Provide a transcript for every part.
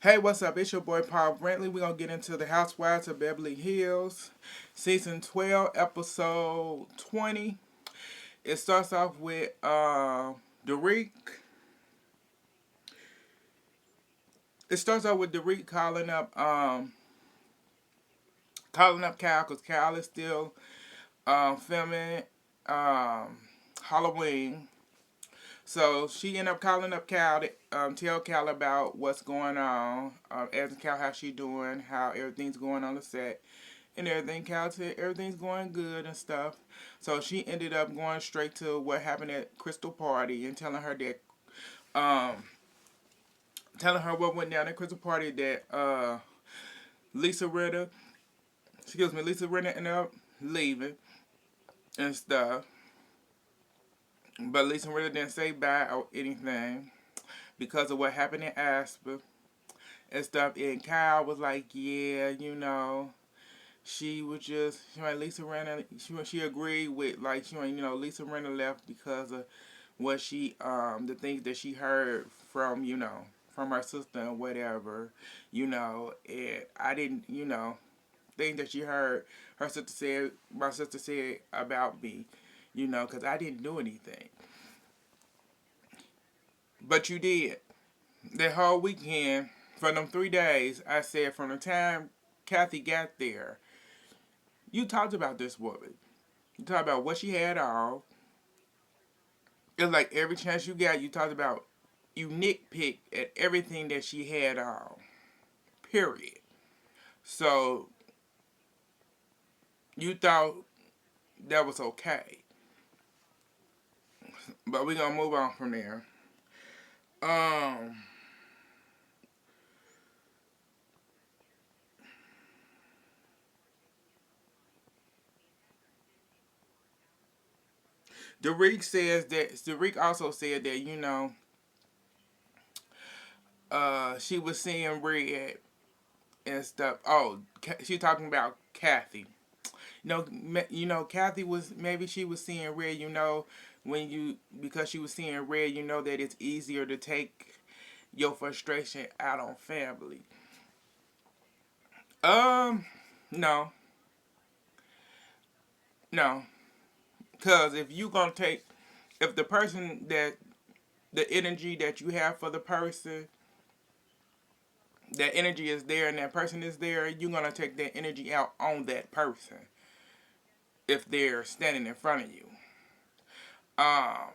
Hey, what's up? It's your boy Paul Brentley. We're gonna get into the Housewives of Beverly Hills, season 12, episode 20. It starts off with Derek. It starts off with Derek calling up Cal because Cal is still filming Halloween. So she ended up calling up Cal to tell Cal about what's going on, asking Cal how she doing, how everything's going on the set, and everything. Cal said everything's going good and stuff. So she ended up going straight to what happened at Crystal Party and um, telling her what went down at Crystal Party that Lisa Ritter, Lisa Ritter ended up leaving and stuff. But Lisa Ritter didn't say bye or anything because of what happened in Aspen and stuff. And Kyle was like, yeah, she was just Lisa Renner. She agreed with Lisa Renner left because of what the things that she heard from from her sister and whatever, and I didn't things that she heard my sister said about me, because I didn't do anything, but you did. That whole weekend, for them 3 days, I said from the time Kathy got there, you talked about this woman. You talked about what she had on. It's like every chance you got, you talked about, you nitpicked at everything that she had on. Period. So you thought that was okay. But we're gonna move on from there. Um Derek also said that, she was seeing red and stuff. Oh, she talking about Kathy. Kathy was, maybe she was seeing red. When you, because she was seeing red, that it's easier to take your frustration out on family. Um, no, no, because if the person that the energy that you have for the person, that energy is there and that person is there, you're gonna take that energy out on that person if they're standing in front of you. Um,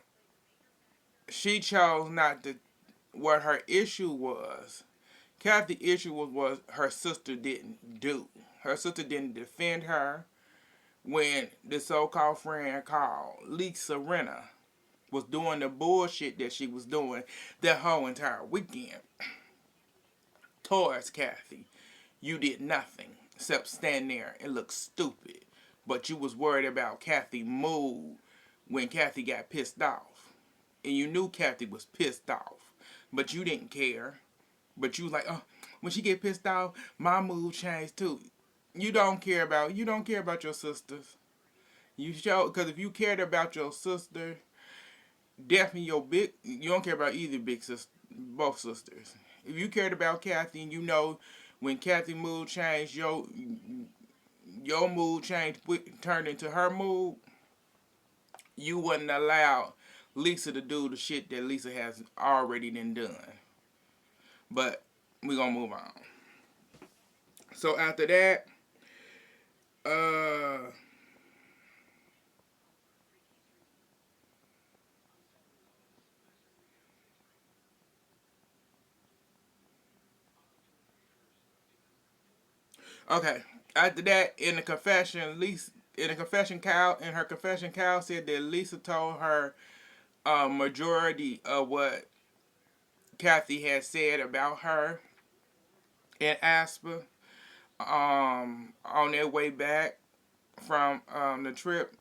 she chose not to. What her issue was, Kathy's issue was her sister didn't do. Her sister didn't defend her when the so-called friend called Lisa Renner was doing the bullshit that she was doing that whole entire weekend towards Kathy. You did nothing except stand there and look stupid. But you was worried about Kathy's mood when Kathy got pissed off. And you knew Kathy was pissed off. But you didn't care. But you was like, oh, when she get pissed off, my mood changed too. You don't care about your sisters. Because if you cared about your sister, definitely you don't care about either big sister, both sisters. If you cared about Kathy and when Kathy mood changed, your mood changed, turned into her mood, you wouldn't allow Lisa to do the shit that Lisa has already done. But we're gonna move on. So after that, uh okay. After that, in her confession, Kyle said that Lisa told her majority of what Kathy had said about her in Aspen on their way back from the trip.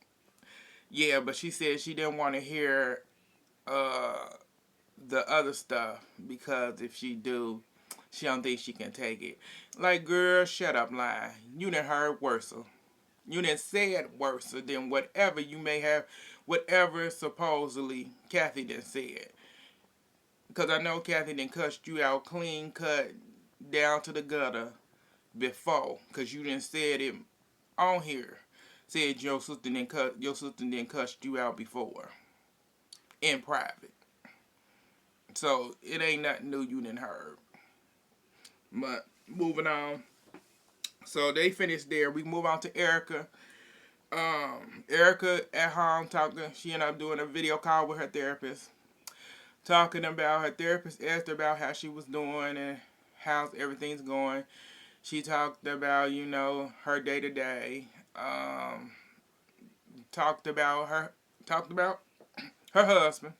Yeah, but she said she didn't want to hear uh, the other stuff because if she do, she don't think she can take it. Like, girl, shut up, lie. You done heard worse. You done said worse than whatever you may have, whatever supposedly Kathy done said. Because I know Kathy done cussed you out clean cut down to the gutter before, cause you didn't said it on here. Said your sister didn't cussed you out before in private. So it ain't nothing new you didn't heard. But moving on. So they finished there. We move on to Erica. Erica at home talking. She ended up doing a video call with her therapist, talking about her therapist asked her about how she was doing and how everything's going. She talked about her day to day. Talked about her husband,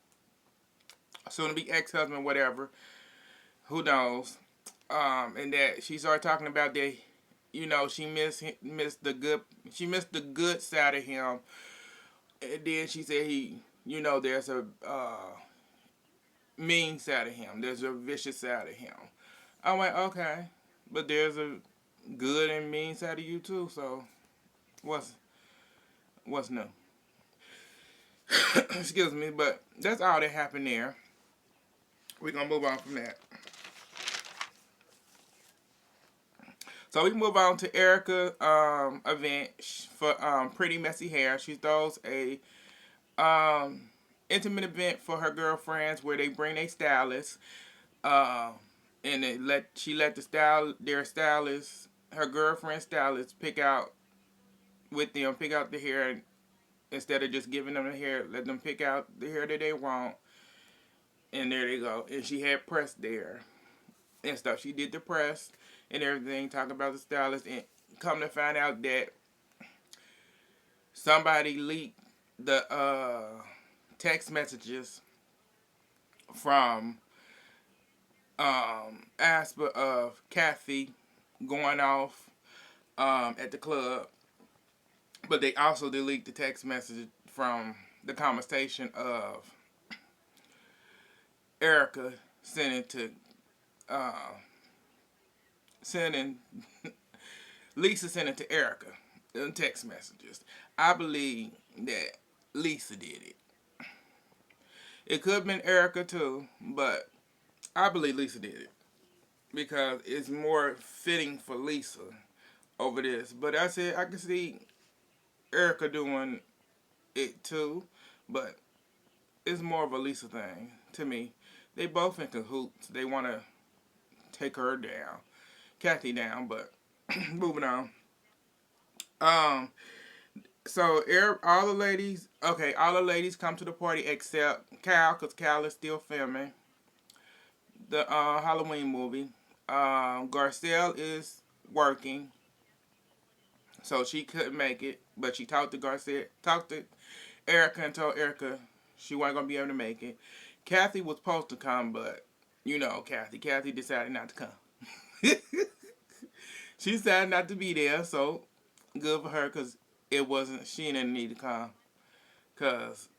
soon to be ex husband, whatever. Who knows? And that she started talking about that. She missed the good side of him. And then she said there's a mean side of him. There's a vicious side of him. I'm like, okay, but there's a good and mean side of you too. So what's new? Excuse me, but that's all that happened there. We're gonna move on from that. So we move on to Erica event for Pretty Messy Hair. She throws a intimate event for her girlfriends where they bring their stylists, and she let their stylist, her girlfriend stylist, pick out the hair instead of just giving them the hair. Let them pick out the hair that they want, and there they go. And she had press there and stuff. She did the press and everything, talking about the stylist, and come to find out that somebody leaked the text messages from Asper of Kathy going off at the club, but they also deleted the text message from the conversation of Erica sending Lisa sending to Erica in text messages. I believe that Lisa did it. It could have been Erica too, but I believe Lisa did it because it's more fitting for Lisa over this. But I said I can see Erica doing it too, but it's more of a Lisa thing to me. They both in cahoots. They want to take her down, Kathy down, but moving on. So all the ladies come to the party except Cal, because Cal is still filming the Halloween movie. Garcelle is working, so she couldn't make it, but she talked to Erica and told Erica she wasn't going to be able to make it. Kathy was supposed to come, but Kathy decided not to come. She decided not to be there, so good for her, because she didn't need to come, because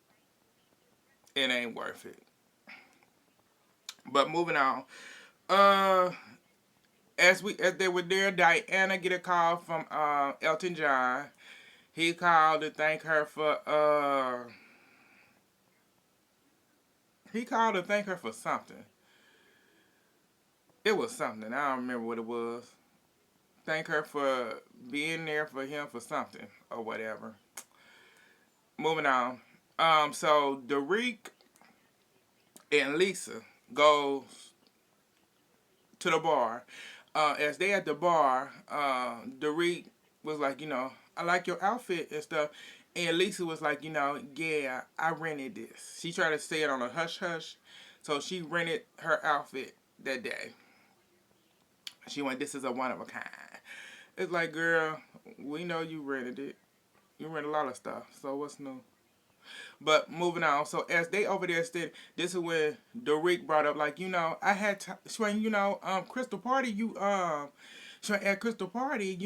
it ain't worth it. But moving on. As they were there, Diana get a call from Elton John. He called to thank her for something. It was something. I don't remember what it was. Thank her for being there for him for something or whatever. Moving on. So Derek and Lisa goes to the bar. As they at the bar, Derek was like, I like your outfit and stuff. And Lisa was like, yeah, I rented this. She tried to say it on a hush hush. So she rented her outfit that day. She went, this is a one of a kind. It's like, girl, we know you rented it. You rent a lot of stuff. So what's new? But moving on. So as they over there stood, this is when Derek brought up, like, I had Crystal Party, at Crystal Party,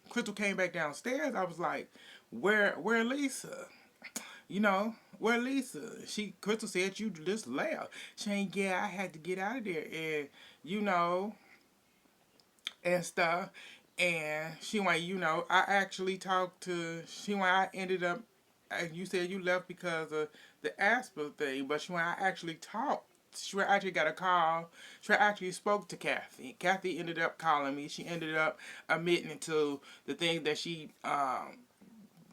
Crystal came back downstairs. I was like, where Lisa? Where Lisa? Crystal said you just left. She ain't, yeah, I had to get out of there. And, and stuff. And she went, I actually talked to, I ended up, you said you left because of the Asper thing, but she went, I actually talked Sheree actually got a call. Sheree actually spoke to Kathy. Kathy ended up calling me. She ended up admitting to the thing that she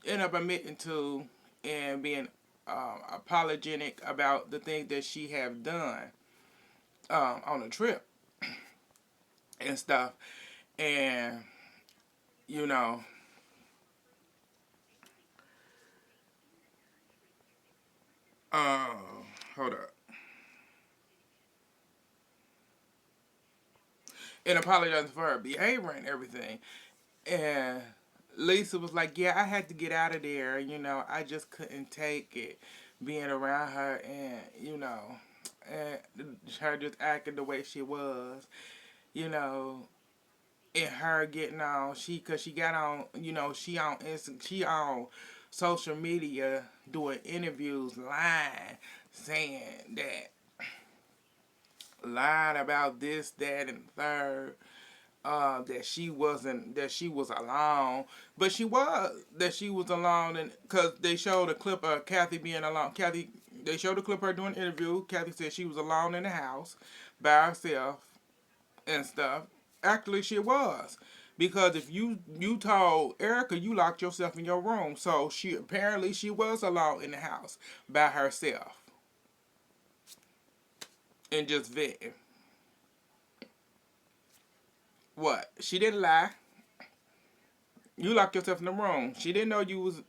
ended up admitting to and being apologetic about the things that she have done on the trip and stuff. And you know, uh, hold up. And apologizing for her behavior and everything. And Lisa was like, "Yeah, I had to get out of there. I just couldn't take it being around her, and and her just acting the way she was. You know, and her getting on cause she got on. She on social media doing interviews, lying, saying that." Lying about this, that, and third, that she was alone, but she was alone, and because they showed a clip of Kathy being alone. They showed a clip of her doing an interview. Kathy said she was alone in the house by herself and stuff. Actually, she was, because if you told Erica you locked yourself in your room, so she was alone in the house by herself and just venting. What? She didn't lie. You locked yourself in the room. She didn't know you was.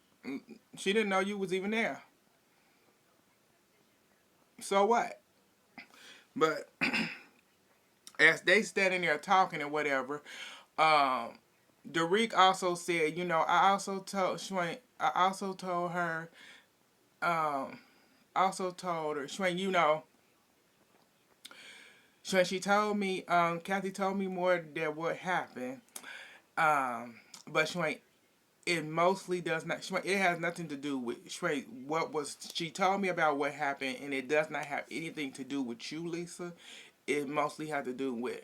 She didn't know you was even there. So what? But as they standing there talking and whatever, um, Derek also said, I also told Schwank. I also told her, Schwank, Schwank, she told me, Kathy told me more than what happened. But Schwank, it mostly does not. It has nothing to do with straight. What was she told me about what happened, and it does not have anything to do with you, Lisa. It mostly has to do with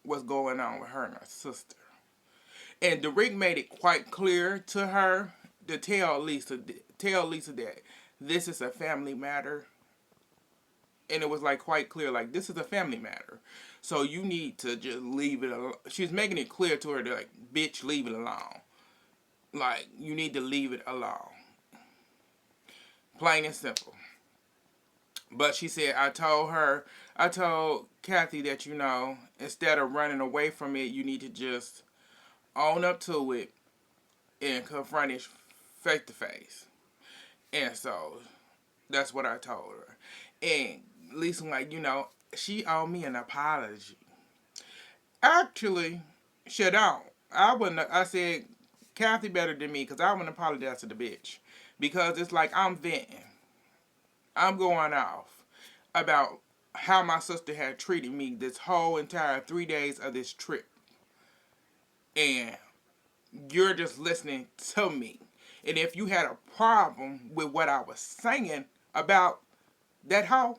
what's going on with her and her sister. And Derek made it quite clear to her to tell Lisa that this is a family matter, and it was like quite clear, like this is a family matter. So you need to just leave it alone. She's making it clear to her that, like, bitch, leave it alone. Like, you need to leave it alone. Plain and simple. But she said, I told Kathy that, instead of running away from it, you need to just own up to it and confront it face to face. And so that's what I told her. And Lisa, like, she owed me an apology. Actually, she don't. I wouldn't. I said, Kathy better than me, because I wouldn't apologize to the bitch. Because it's like I'm venting. I'm going off about how my sister had treated me this whole entire 3 days of this trip. And you're just listening to me. And if you had a problem with what I was saying about that hoe,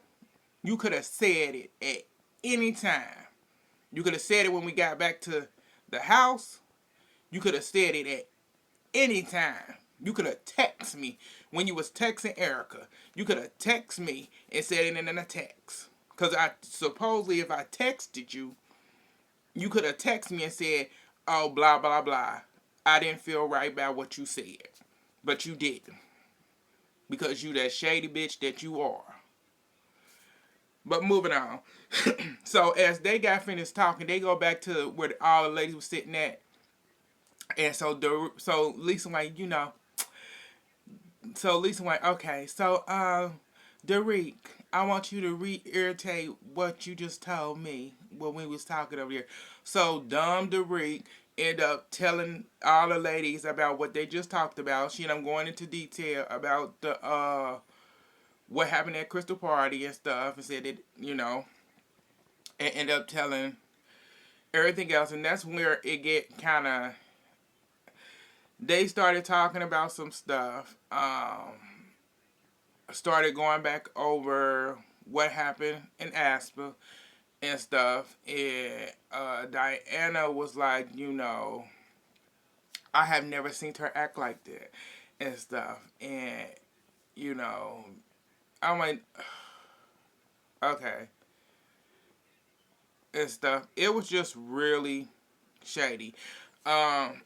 you could have said it at any time. You could have said it when we got back to the house. You could have said it at any time. You could have texted me when you was texting Erica. You could have texted me and said it in a text. Because I supposedly, if I texted you, you could have texted me and said, oh, blah, blah, blah. I didn't feel right about what you said. But you didn't. Because you that shady bitch that you are. But moving on. So as they got finished talking, they go back to where all the ladies were sitting at. And so Lisa like, okay, so Derek, I want you to reiterate what you just told me when we was talking over here. So dumb Derek end up telling all the ladies about what they just talked about. She ended up going into detail about the what happened at Crystal Party and stuff, and said it, and end up telling everything else. And that's where it get kind of, they started talking about some stuff. Started going back over what happened in Aspen and stuff. And Diana was like, I have never seen her act like that and stuff. And, I'm like, Okay. And stuff. It was just really shady. Um,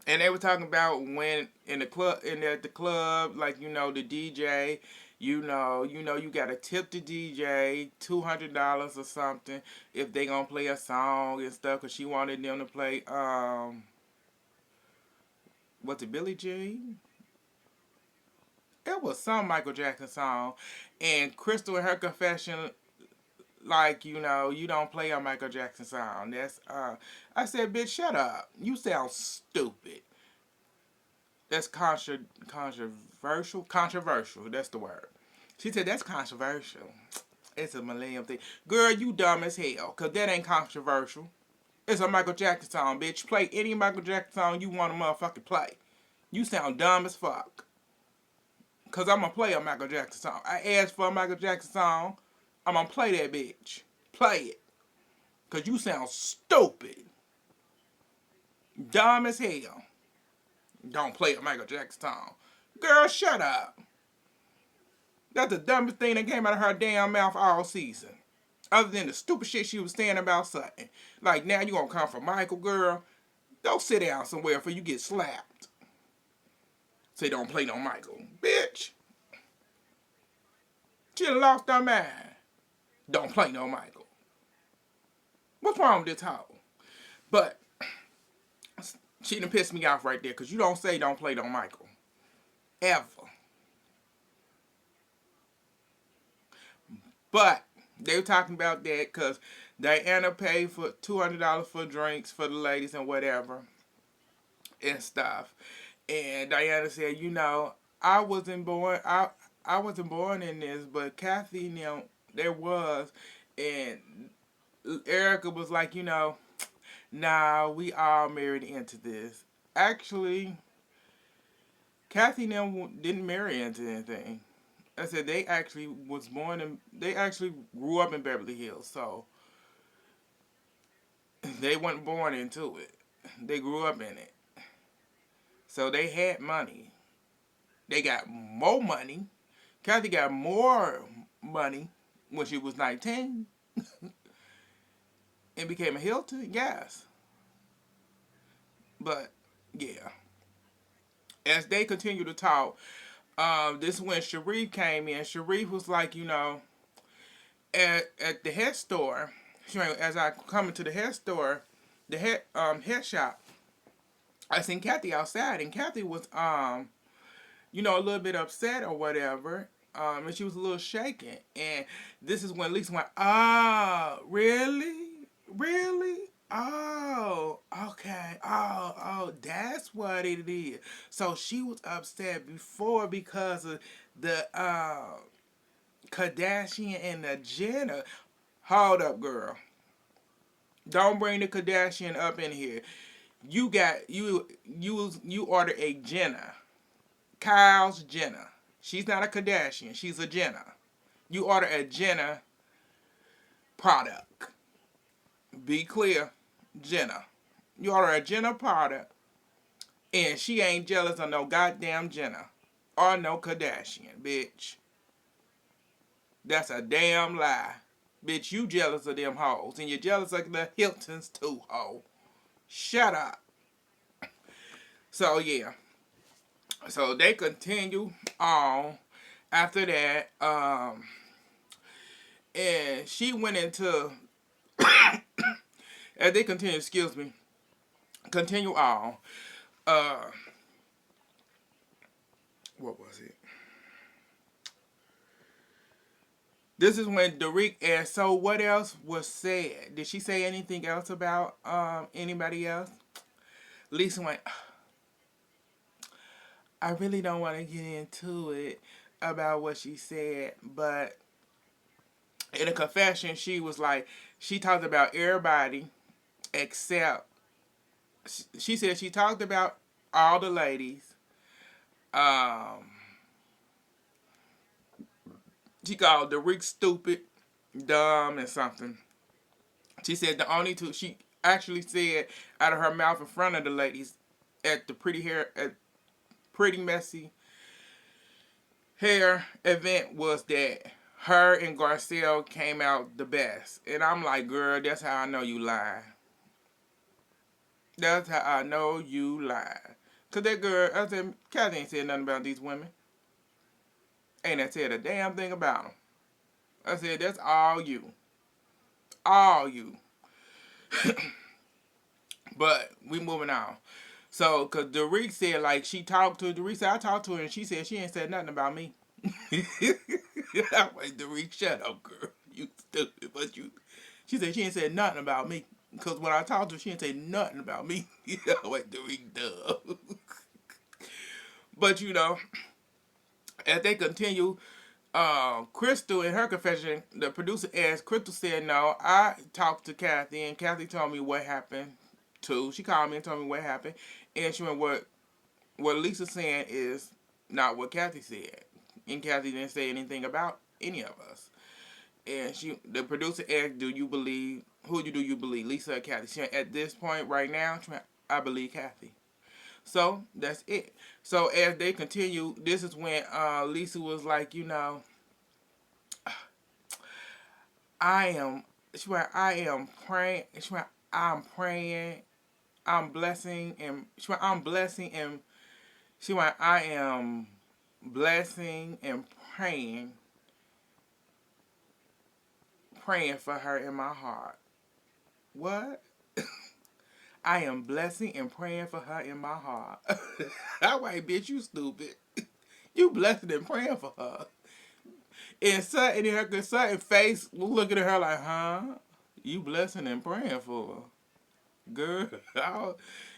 and they were talking about when in the club, at the club, like the DJ, you got to tip the DJ $200 or something if they gonna play a song and stuff. Cause she wanted them to play what's it, Billie Jean? It was some Michael Jackson song, and Crystal in her confession, like you don't play a Michael Jackson song. That's I said, bitch, shut up. You sound stupid. That's controversial. Controversial. That's the word. She said that's controversial. It's a millennium thing. Girl, you dumb as hell. Cause that ain't controversial. It's a Michael Jackson song, bitch. Play any Michael Jackson song you want to motherfucking play. You sound dumb as fuck. Cause I'm gonna play a Michael Jackson song. I asked for a Michael Jackson song. I'm gonna play that bitch. Play it. Cause you sound stupid. Dumb as hell. Don't play a Michael Jackson song. Girl, shut up. That's the dumbest thing that came out of her damn mouth all season. Other than the stupid shit she was saying about something. Like, now you gonna come for Michael, girl? Go sit down somewhere before you get slapped. Say don't play no Michael. Bitch. She done lost her mind. Don't play no Michael. What's wrong with this hoe? But she done pissed me off right there. Because you don't say don't play no Michael. Ever. But they were talking about that because Diana paid for $200 for drinks for the ladies and whatever and stuff. And Diana said, I wasn't born. I wasn't born in this, but Kathy, there was, and Erica was like, nah, we all married into this. Actually, Kathy didn't marry into anything. I said they actually they actually grew up in Beverly Hills, so they weren't born into it. They grew up in it. So they had money. They got more money. Kathy got more money when she was 19 and became a Hilton, yes. But, yeah. As they continue to talk, this is when Sharif came in. Sharif was like, at the head store, as I come into the head store, the head shop, I seen Kathy outside, and Kathy was, a little bit upset or whatever, and she was a little shaken. And this is when Lisa went, oh, really? Really? Oh, okay. Oh, that's what it is. So she was upset before because of the Kardashian and the Jenner. Hold up, girl. Don't bring the Kardashian up in here. You got you order a Jenner. Kyle's Jenner. She's not a Kardashian. She's a Jenner. You order a Jenner product. Be clear, Jenner. You order a Jenner product, and she ain't jealous of no goddamn Jenner or no Kardashian, bitch. That's a damn lie. Bitch, you jealous of them hoes, and you're jealous of the Hiltons too, ho. Shut up. So, yeah. So, they continue on after that, and she went into, as they continue on, what was it? This is when Derek asked, so what else was said? Did she say anything else about anybody else? Lisa went, I really don't want to get into it about what she said, but in a confession, she was like, she talked about everybody except, she said she talked about all the ladies. She called Derek stupid, dumb, and something. She said the only two, she actually said out of her mouth in front of the ladies at the pretty messy hair event was that her and Garcelle came out the best. And I'm like, girl, that's how I know you lying. That's how I know you lying. Cause that girl, I said, Kathy ain't said nothing about these women. Ain't that said a damn thing about them. I said, that's all you. All you. But we moving on. So, cause Derek said, like, she talked to Derek said, I talked to her and she said she ain't said nothing about me. I'm like, Derek, shut up, girl. You stupid. But you, she said she ain't said nothing about me. Cause when I talked to her, she ain't say nothing about me. I'm like, Derek, duh. But, as they continue, Crystal in her confession, the producer asked, Crystal said, no, I talked to Kathy, and Kathy told me what happened too. She called me and told me what happened. And she went, what Lisa's saying is not what Kathy said. And Kathy didn't say anything about any of us. And the producer asked, who do you believe, Lisa or Kathy? She went, at this point right now, she went, I believe Kathy. So that's it. So as they continue, this is when Lisa was like, I am. She went, I am praying. She went, I'm praying. I'm blessing and she went, I'm blessing and she went, I am blessing and praying for her in my heart. What? I am blessing and praying for her in my heart. I'm like, bitch, you stupid. You blessing and praying for her. And Sutton in her Sutton face looking at her like, huh? You blessing and praying for her. Girl.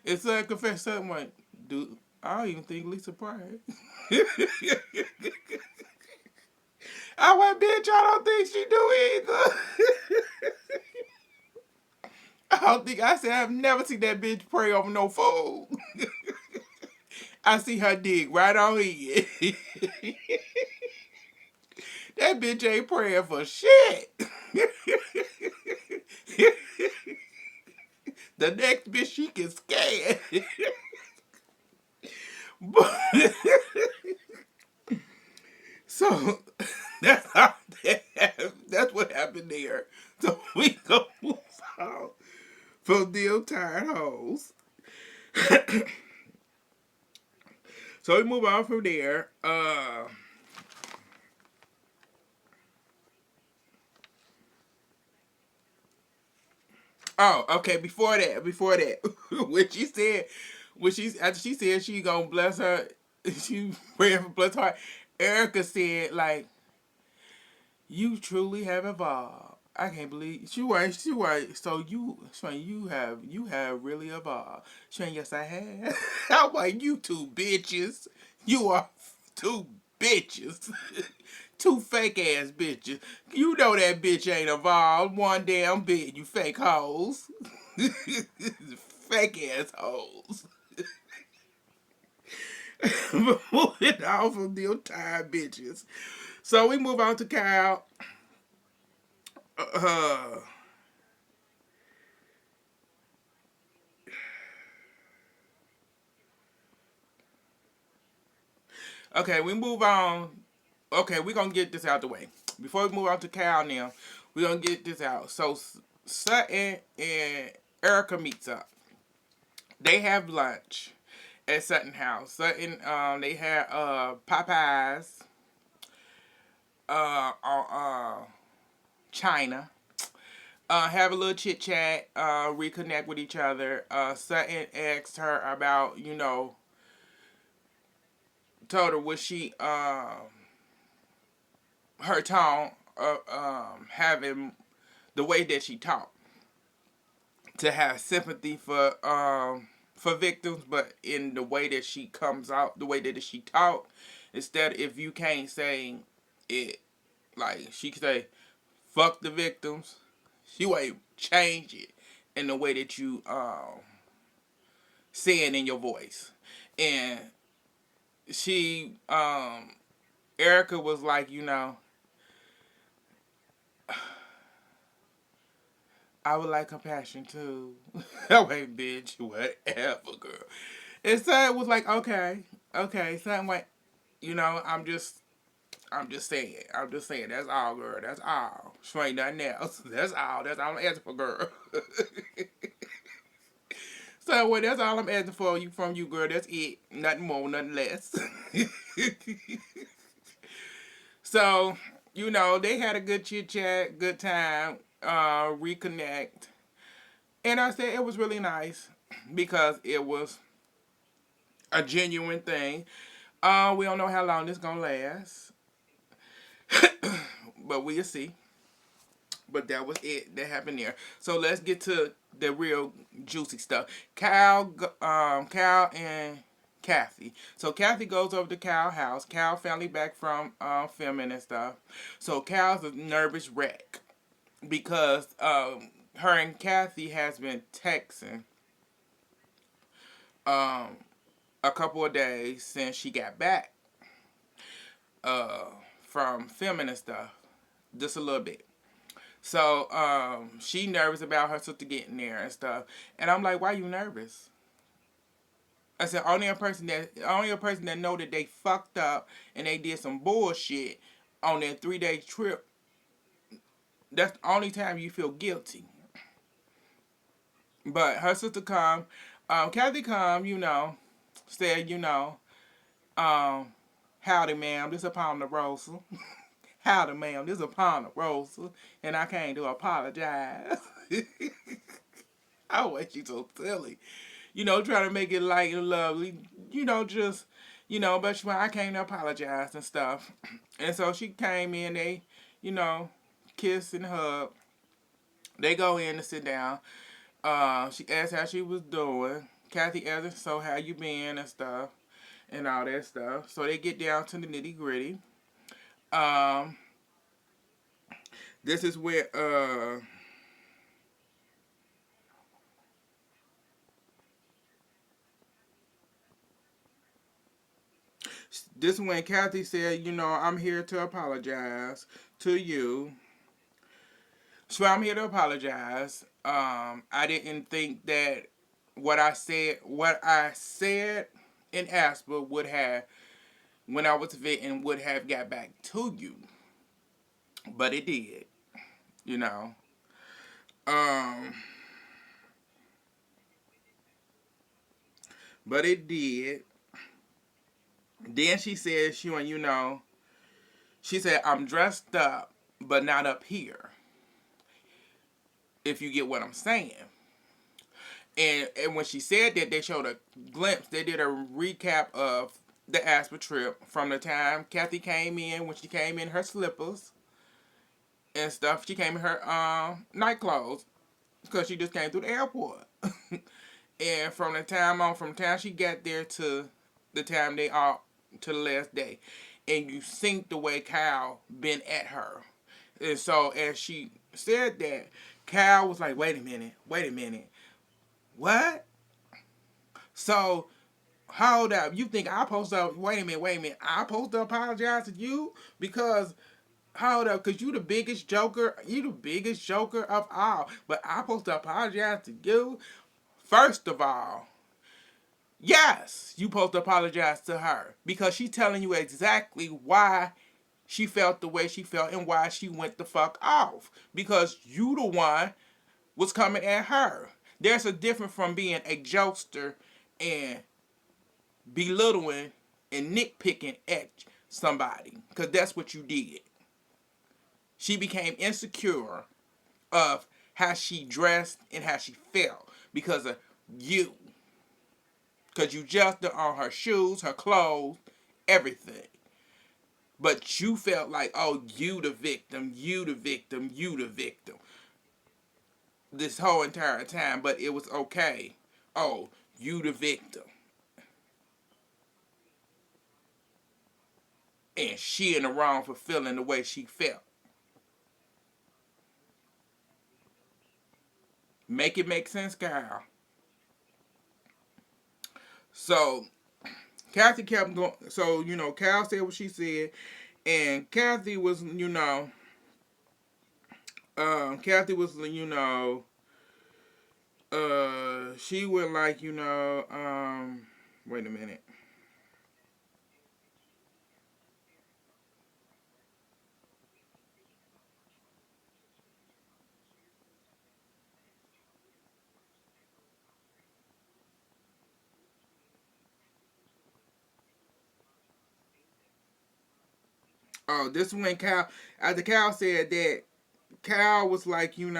And Sutton confessed something like, dude, I don't even think Lisa prayed. I went, bitch, I don't think she do either. I said, I've never seen that bitch pray over no food. I see her dig right on in. That bitch ain't praying for shit. The next bitch she get scared. But so that's what happened there. So we go move on from them tired hoes. So we move on from there. Oh, okay. Before that, after she said she gonna bless her, she praying for bless her. Erica said like, "You truly have evolved. I can't believe she was. She was. So you have really evolved. She went, yes, I have. I'm like, you two bitches. You are two bitches." Two fake ass bitches. You know that bitch ain't evolved one damn bit, you fake hoes. Fake ass hoes. Moving on from them tired bitches. So we move on to Kyle. Uh, okay, we move on. Okay, we're gonna get this out the way. Before we move on to Kyle now, we're gonna get this out. So Sutton and Erica meets up. They have lunch at Sutton House. Sutton, they had Popeyes on China. Have a little chit chat, reconnect with each other. Sutton asked her about, told her was she her tone of having the way that she talked to have sympathy for victims, but in the way that she comes out, the way that she talk, instead if you can't say it, like she could say, "Fuck the victims," she might change it in the way that you say it in your voice, and she Erica was like, I would like compassion too. Wait, bitch, whatever, girl. And so it was like, okay, something like, I'm just, I'm just saying. I'm just saying. That's all, girl. That's all. She ain't nothing else. That's all. That's all I'm asking for, girl. So, well, that's all I'm asking for you from you, girl. That's it. Nothing more, nothing less. So, they had a good chit chat, good time, reconnect. And I said it was really nice because it was a genuine thing. We don't know how long this gonna last, but we'll see. But that was it. That happened there. So let's get to the real juicy stuff. Cal and Kathy. So Kathy goes over to Cal's house. Cal family back from filming and stuff. So Cal's a nervous wreck because her and Kathy has been texting um, a couple of days since she got back uh, from filming and stuff. Just a little bit. So she nervous about her sister getting there and stuff. And I'm like, why you nervous? I said, only a person that know that they fucked up and they did some bullshit on their 3-day trip. That's the only time you feel guilty. But her sister come, Kathy come, said, howdy ma'am, this is Ponderosa. Howdy ma'am, this is Ponderosa. And I came to apologize. I want you so silly. Trying to make it light and lovely. Just, but I came to apologize and stuff. And so she came in, they, kiss and hug. They go in to sit down. She asked how she was doing. Kathy asked, so how you been and stuff. And all that stuff. So they get down to the nitty gritty. This is where, this is when Kathy said, I'm here to apologize to you. So I'm here to apologize. I didn't think that what I said in Asper would have, when I was vetting, would have got back to you. But it did, you know. Um, but it did. Then she said, she said, I'm dressed up, but not up here. If you get what I'm saying. And when she said that, they showed a glimpse. They did a recap of the Asper trip from the time Kathy came in, when she came in her slippers and stuff. She came in her night clothes because she just came through the airport. And from the time she got there to the time they are to the last day, and you think the way Kyle been at her. And so as she said that, Kyle was like, wait a minute, what? So hold up, you think I supposed to, wait a minute, I supposed to apologize to you? Because hold up, because you the biggest joker of all, but I supposed to apologize to you? First of all, yes, you supposed to apologize to her because she's telling you exactly why she felt the way she felt and why she went the fuck off. Because you the one was coming at her. There's a difference from being a jokester and belittling and nitpicking at somebody. Because that's what you did. She became insecure of how she dressed and how she felt because of you. Because you judged her on her shoes, her clothes, everything. But you felt like, oh, you the victim, you the victim, you the victim. This whole entire time, but it was okay. Oh, you the victim. And she in the wrong for feeling the way she felt. Make it make sense, Kyle. So, Kathy kept going. So, Kyle said what she said. And Kathy was, she went like, wait a minute. Oh, this is when Cal, after Cal said that, Cal was like, you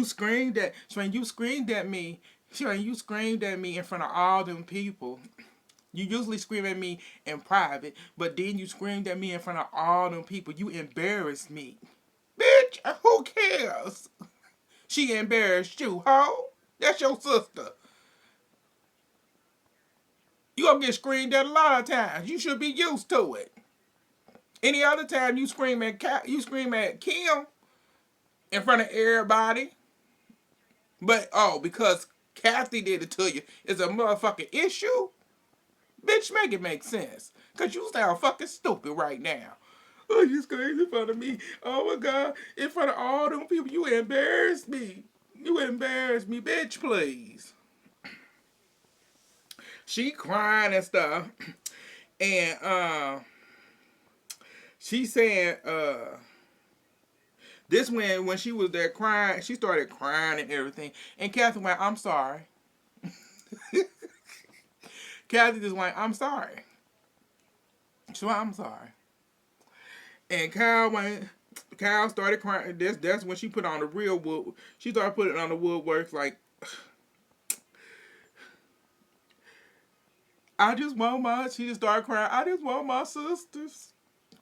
screamed at, Shane, you screamed at me. Shane, you screamed at me in front of all them people. You usually scream at me in private, but then you screamed at me in front of all them people. You embarrassed me. Bitch, who cares? She embarrassed you, ho? That's your sister. You gonna get screamed at a lot of times. You should be used to it. Any other time you scream at Kim in front of everybody, but because Kathy did it to you, is a motherfucking issue. Bitch, make it make sense. Cause you sound fucking stupid right now. Oh, you screamed in front of me. Oh my god, in front of all them people, you embarrassed me. You embarrassed me, bitch, please. She crying and stuff. And she saying this when she was there crying, she started crying and everything. And Kathy went, I'm sorry. Kathy just went, I'm sorry. She went, I'm sorry. And Kyle started crying. That's when she put on the real wood. She started putting on the woodworks like, she just started crying. I just want my sisters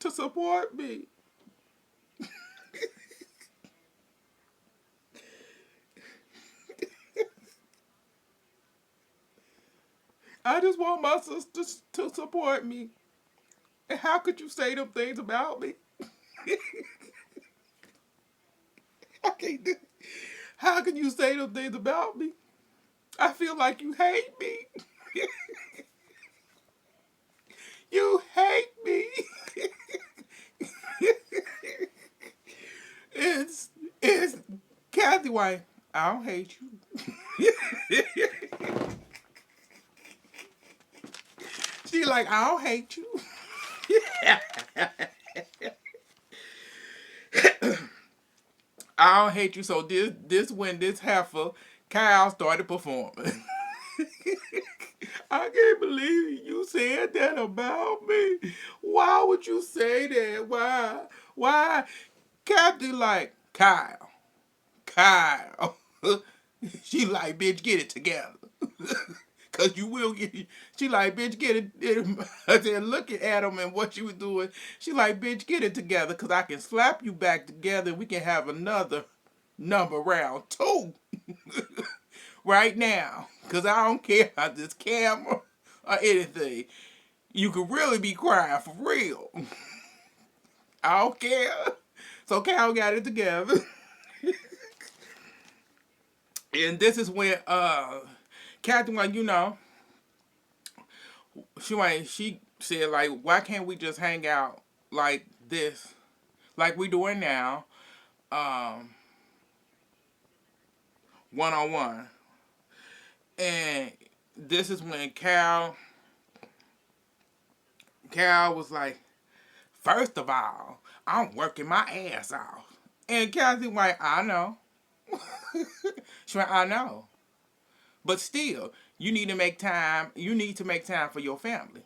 to support me. I just want my sisters to support me. And how could you say them things about me? I can't do. How can you say them things about me? I feel like you hate me. You hate me. it's Kathy White. I don't hate you. She like, I don't hate you. I don't hate you. So this when this heifer, Kyle started performing. I can't believe you said that about me. Why would you say that? Why? Why? Kathy like, Kyle. She like, bitch, get it together. Cause you will get it. She like, bitch, get it. I said, looking at him and what she was doing. She like, bitch, get it together. Cause I can slap you back together and we can have another number round two. Right now. Cause I don't care about this camera or anything. You could really be crying for real. I don't care. So Cal got it together. And this is when Captain like, she said like, why can't we just hang out like this? Like we doing now, one on one. And this is when Cal was like, first of all, I'm working my ass off. And Kathy White, I know. She went, I know. But still, you need to make time. You need to make time for your family.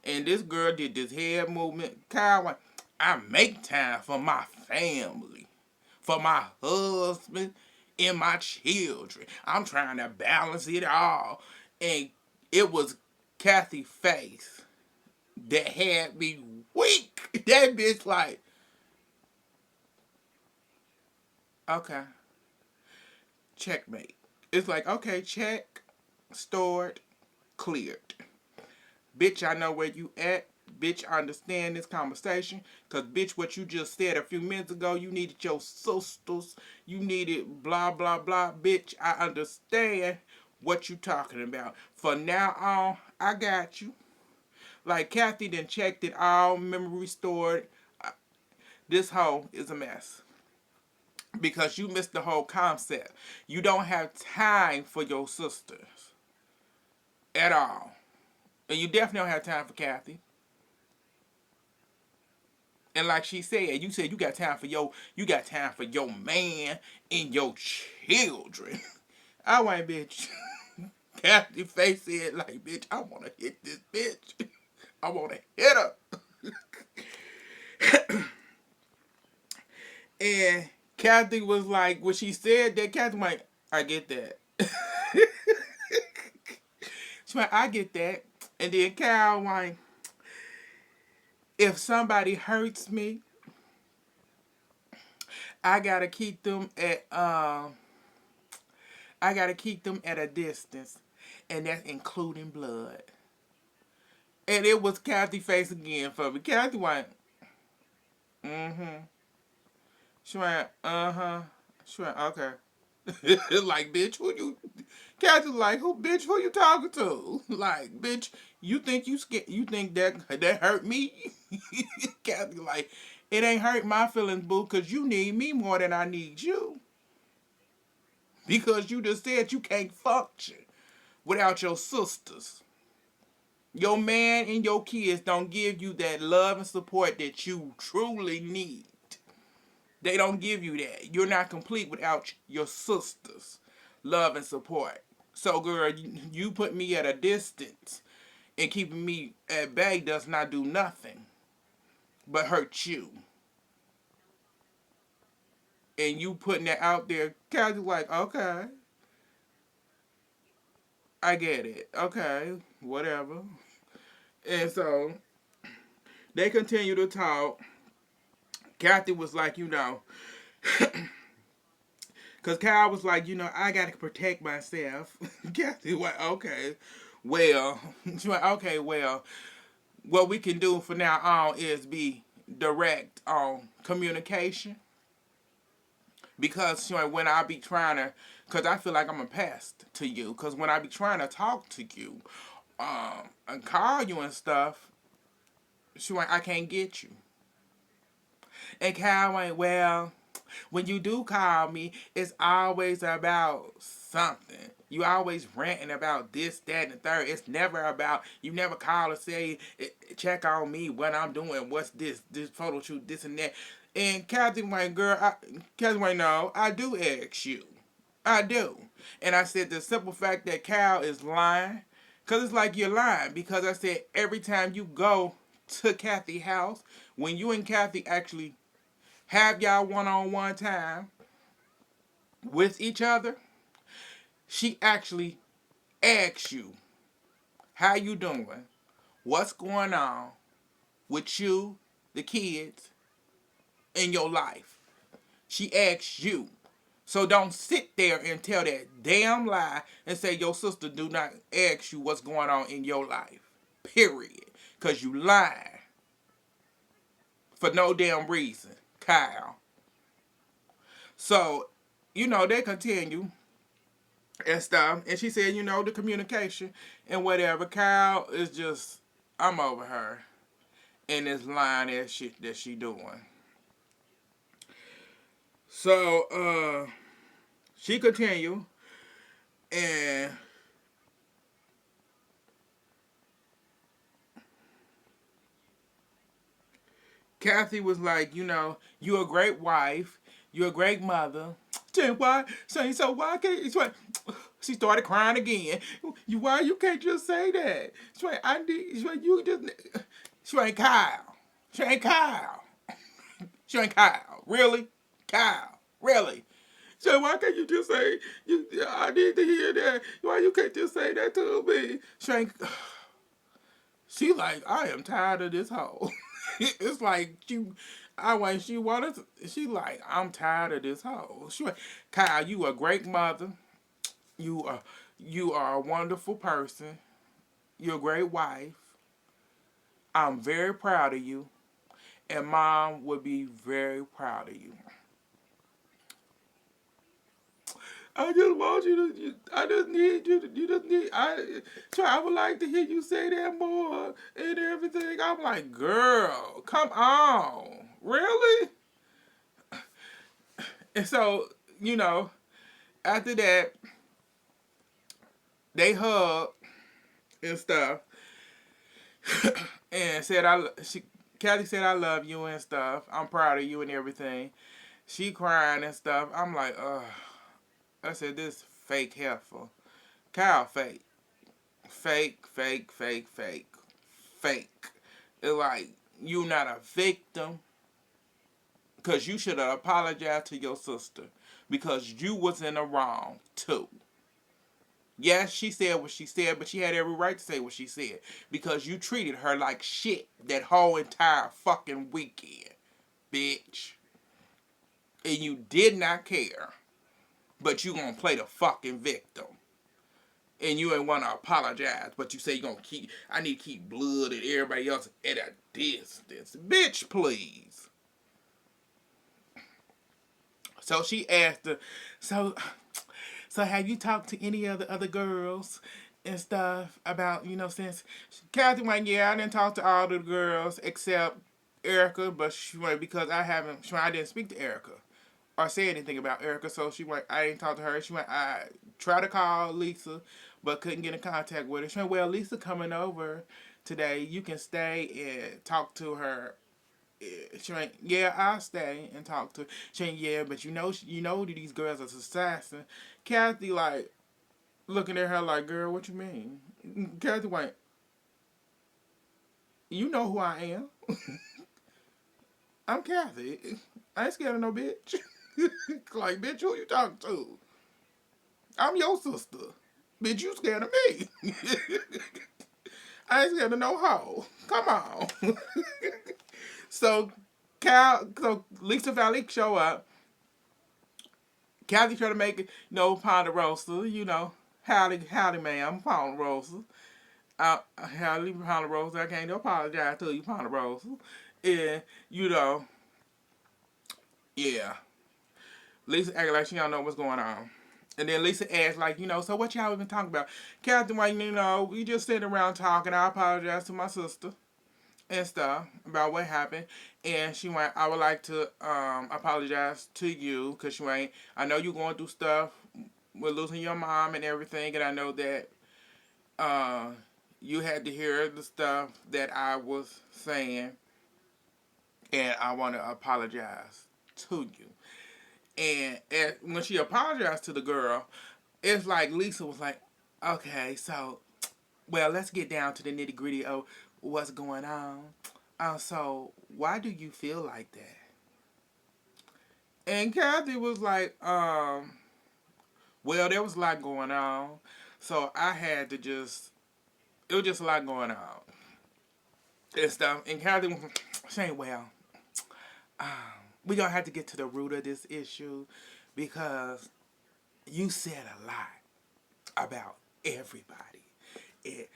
And this girl did this head movement. Kyle went, I make time for my family, for my husband and my children. I'm trying to balance it all. And it was Kathy's face that had me weak. That bitch like, okay, checkmate. It's like, okay, check, stored, cleared. Bitch, I know where you at. Bitch, I understand this conversation. Because, bitch, what you just said a few minutes ago, you needed your sisters. You needed blah, blah, blah. Bitch, I understand what you talking about. For now on, I got you. Like, Kathy done checked it all, memory stored. This hoe is a mess. Because you missed the whole concept. You don't have time for your sisters. At all. And you definitely don't have time for Kathy. And like she said, you said you got time for your man and your children. I want bitch. Kathy face said like bitch, I wanna hit this bitch. I wanna hit her. And Kathy was like, when she said that, Kathy was like, I get that. She's like, I get that. And then Cal like, if somebody hurts me, I gotta keep them at a distance, and that's including blood. And it was Kathy face again for me. Kathy went, mm-hmm. She went, uh-huh. She went, okay. Like, bitch, who you? Kathy like, who you talking to? Like, bitch, you think you scared? You think that hurt me? Kathy like, it ain't hurt my feelings, boo, because you need me more than I need you. Because you just said you can't function without your sisters. Your man and your kids don't give you that love and support that you truly need. They don't give you that. You're not complete without your sisters' love and support. So, girl, you put me at a distance and keeping me at bay does not do nothing but hurt you. And you putting that out there, Kathy's like, okay, I get it. Okay, whatever. And so they continue to talk. Kathy was like, because Kyle was like, I got to protect myself. Kathy went, okay, well, she went, okay, well, what we can do from now on is be direct on communication. Because she went, when I be trying to, because I feel like I'm a pest to you. Because when I be trying to talk to you and call you and stuff, she went, I can't get you. And Kyle went, well, when you do call me, it's always about something. You always ranting about this, that, and the third. It's never about, you never call to say, check on me, what I'm doing, what's this photo shoot, this and that. And Kathy went, Kathy went, no, I do ask you. I do. And I said the simple fact that Cal is lying, because it's like you're lying. Because I said every time you go to Kathy's house, when you and Kathy actually have y'all one-on-one time with each other, she actually asks you, how you doing? What's going on with you, the kids, in your life? She asks you. So don't sit there and tell that damn lie and say your sister do not ask you what's going on in your life. Period. Because you lying for no damn reason, Kyle. So, they continue and stuff. And she said, the communication and whatever. Kyle is just, I'm over her. And this line that she doing. So, she continue. And Kathy was like, you're a great wife. You're a great mother. Saying why? Saying so why can't you? She started crying again. Why you can't just say that? She went, I need. She went, you just. She went, Kyle. She ain't Kyle. She ain't Kyle. Really, Kyle. Really. So why can't you just say you? I need to hear that. Why you can't just say that to me? She ain't. She like, I am tired of this hoe. It's like she wanted to, she like, I'm tired of this hoe. She like, Kyle, you a great mother. You are you are a wonderful person. You're a great wife. I'm very proud of you. And mom would be very proud of you. I just want you to. I just need you to. You just need. I would like to hear you say that more and everything. I'm like, girl, come on, really? And so, after that, they hugged and stuff, and said, Kathy said, I love you and stuff. I'm proud of you and everything. She crying and stuff. I'm like, ugh. I said, this fake heifer. Kyle fake. Fake, fake, fake, fake, fake. It's like, you not a victim. Because you should have apologized to your sister. Because you was in the wrong, too. Yes, she said what she said, but she had every right to say what she said. Because you treated her like shit that whole entire fucking weekend, bitch. And you did not care. But you gonna play the fucking victim. And you ain't wanna apologize, but you say you gonna keep, I need to keep blood and everybody else at a distance. Bitch, please. So she asked her, so so have you talked to any of the other girls and stuff about, since Kathy went, yeah, I didn't talk to all the girls except Erica, but she went because I didn't speak to Erica or say anything about Erica, so she went, I didn't talk to her. She went, I tried to call Lisa, but couldn't get in contact with her. She went, well, Lisa coming over today. You can stay and talk to her. She went, yeah, I'll stay and talk to her. She went, yeah, but these girls are assassin. Kathy, like, looking at her like, girl, what you mean? Kathy went, you know who I am. I'm Kathy. I ain't scared of no bitch. Like, bitch, who you talking to? I'm your sister. Bitch, you scared of me. I ain't scared of no hoe. Come on. So, Lisa finally show up. Kathy try to make it, Ponderosa, howdy, ma'am, Ponderosa. Howdy, Ponderosa, I can't apologize to you, Ponderosa. And, yeah. Lisa acting like she don't know what's going on. And then Lisa asked, like, so what y'all been talking about? Captain White, we just sitting around talking. I apologize to my sister and stuff about what happened. And she went, I would like to apologize to you because she went, I know you're going through stuff with losing your mom and everything. And I know that you had to hear the stuff that I was saying. And I want to apologize to you. And when she apologized to the girl, it's like Lisa was like, okay, so, well, let's get down to the nitty gritty of what's going on. So, why do you feel like that? And Kathy was like, well, there was a lot going on. So, I had to it was just a lot going on. And stuff. And Kathy was saying, well, um, we're going to have to get to the root of this issue because you said a lot about everybody. This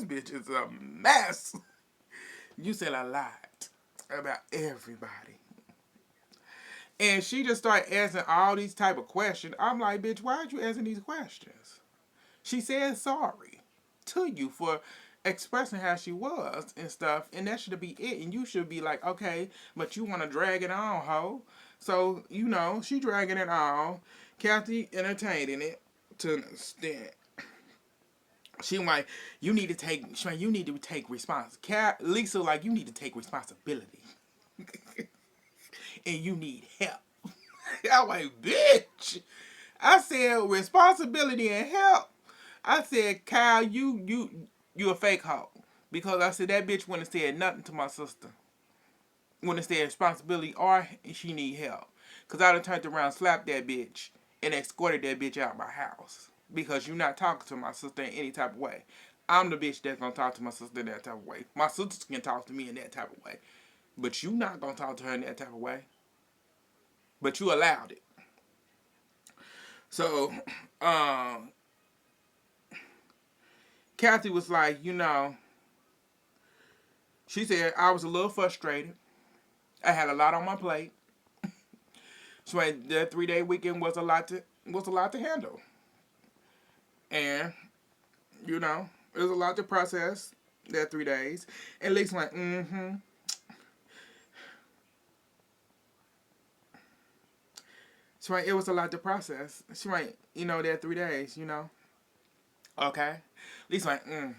bitch is a mess. You said a lot about everybody. And she just started asking all these type of questions. I'm like, bitch, why are you asking these questions? She said sorry to you for expressing how she was and stuff. And that should be it. And you should be like, okay, but you want to drag it on, ho. So, she dragging it on. Kathy entertaining it to an extent. She like, you need to take responsibility. Lisa like, you need to take responsibility. And you need help. I'm like, bitch. I said responsibility and help. I said, Kyle, you a fake hoe. Because I said that bitch wouldn't have said nothing to my sister. Wouldn't have said responsibility or she need help. Because I'd have turned around, slapped that bitch, and escorted that bitch out of my house. Because you're not talking to my sister in any type of way. I'm the bitch that's gonna talk to my sister in that type of way. My sisters can talk to me in that type of way. But you not gonna talk to her in that type of way. But you allowed it. So, Kathy was like, she said, I was a little frustrated. I had a lot on my plate. So that 3-day weekend was a lot to handle. And, it was a lot to process that 3 days. And Lisa went, mm-hmm. She went, it was a lot to process. She went, that 3 days, Okay. Lisa went,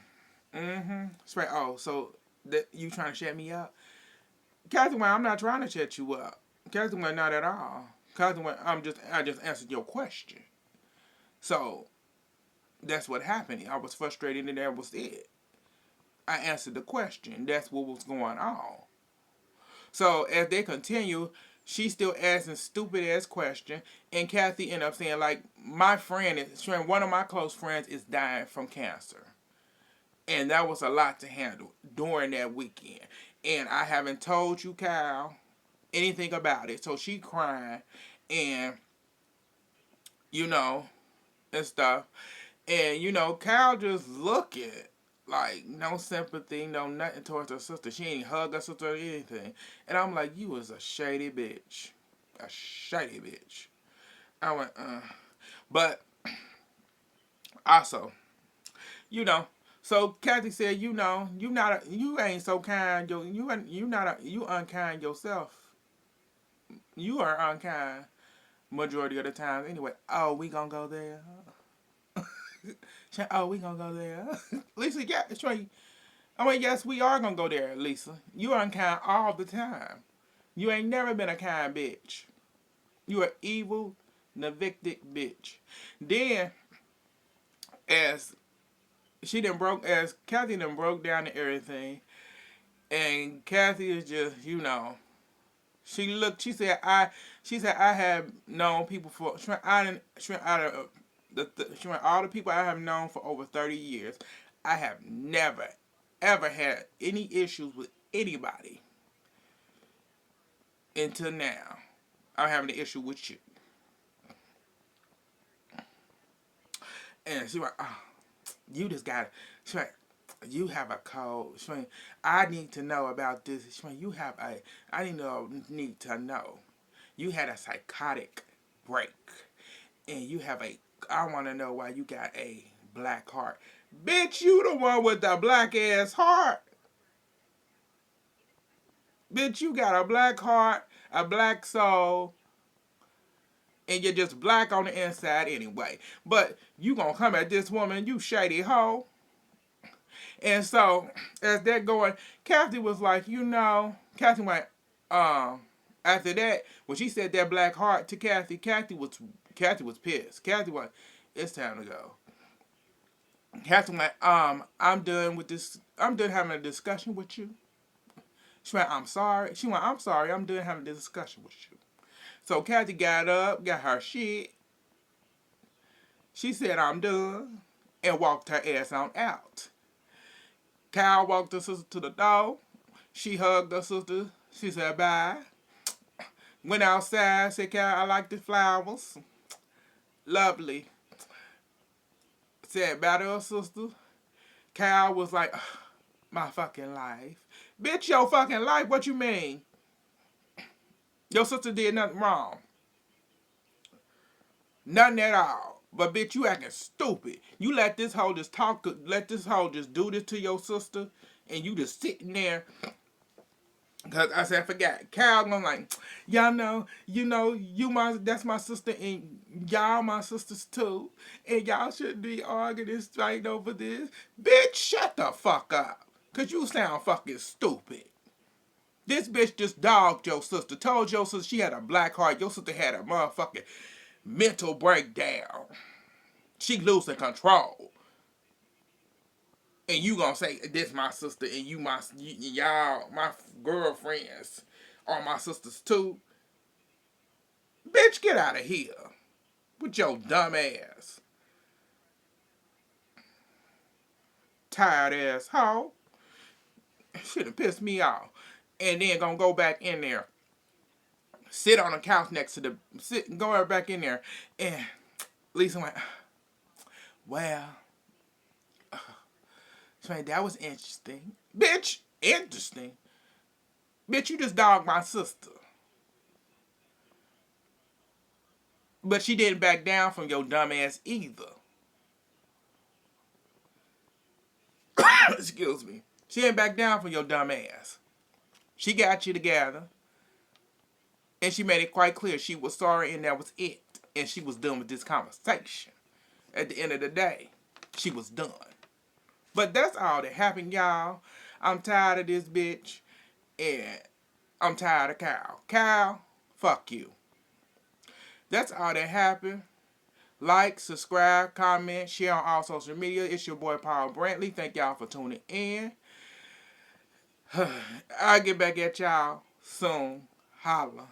mm-hmm. She went, oh, so you trying to shut me up? Kathy went, I'm not trying to shut you up. Kathy went, not at all. Kathy went, I just answered your question. So, that's what happened. I was frustrated and that was it. I answered the question. That's what was going on. So as they continue, she's still asking stupid ass questions, and Kathy ended up saying like, my friend is one of my close friends is dying from cancer, and that was a lot to handle during that weekend, and I haven't told you, Kyle, anything about it. So she crying, and you know, and stuff, and Kyle just looking like no sympathy, no nothing towards her sister. She ain't hug her sister or anything. And I'm like, you was a shady bitch. A shady bitch. I went, But also, you know, so Kathy said, you ain't so kind. You unkind yourself. You are unkind majority of the time. Anyway, oh, we gonna go there. Oh, we gonna go there. Lisa, yeah, it's right. I mean, yes, we are gonna go there, Lisa. You are unkind all the time. You ain't never been a kind bitch. You an evil, evicted bitch. Then, as as Kathy done broke down and everything, and Kathy is just, she said, I have known people for, she went out of, she went all the people I have known for over 30 years. I have never, ever had any issues with anybody until now. I'm having an issue with you. And she went, oh, you just got, she went, you have a cold. She went, I need to know about this. She went, I need to know. You had a psychotic break. And you have I want to know why you got a black heart. Bitch, you the one with the black ass heart. Bitch, you got a black heart, a black soul, and you're just black on the inside anyway. But you gonna come at this woman, you shady hoe. And so, as they're going, Kathy was like, Kathy went, after that, when she said that black heart to Kathy, Kathy was pissed. Kathy was, it's time to go. Kathy went, I'm done with this. I'm done having a discussion with you. She went, I'm sorry. She went, I'm sorry. I'm done having a discussion with you. So Kathy got up, got her shit. She said, I'm done, and walked her ass on out. Kyle walked her sister to the door. She hugged her sister. She said, bye. Went outside, said, Kyle, I like the flowers. Lovely. Said bye to her sister. Kyle was like, my fucking life. Bitch, your fucking life? What you mean? Your sister did nothing wrong. Nothing at all. But bitch, you acting stupid. You let this hoe just talk, let this hoe just do this to your sister, and you just sitting there. Cause I said I forgot. Cal going like, y'all know, that's my sister, and y'all my sisters too, and y'all shouldn't be arguing and fighting over this. Bitch, shut the fuck up. Cause you sound fucking stupid. This bitch just dogged your sister. Told your sister she had a black heart. Your sister had a motherfucking mental breakdown. She losing control. And you gonna say this my sister and y'all my girlfriends are my sisters too? Bitch, get out of here with your dumb ass, tired ass hoe. Should have pissed me off. And then gonna go back in there, sit on the couch next to go back in there, and Lisa went, well, that was interesting. Bitch, interesting. Bitch, you just dogged my sister. But she didn't back down from your dumb ass either. Excuse me. She didn't back down from your dumb ass. She got you together. And she made it quite clear she was sorry and that was it. And she was done with this conversation. At the end of the day, she was done. But that's all that happened, y'all. I'm tired of this bitch. And I'm tired of Kyle. Kyle, fuck you. That's all that happened. Like, subscribe, comment, share on all social media. It's your boy Paul Brantley. Thank y'all for tuning in. I'll get back at y'all soon. Holla.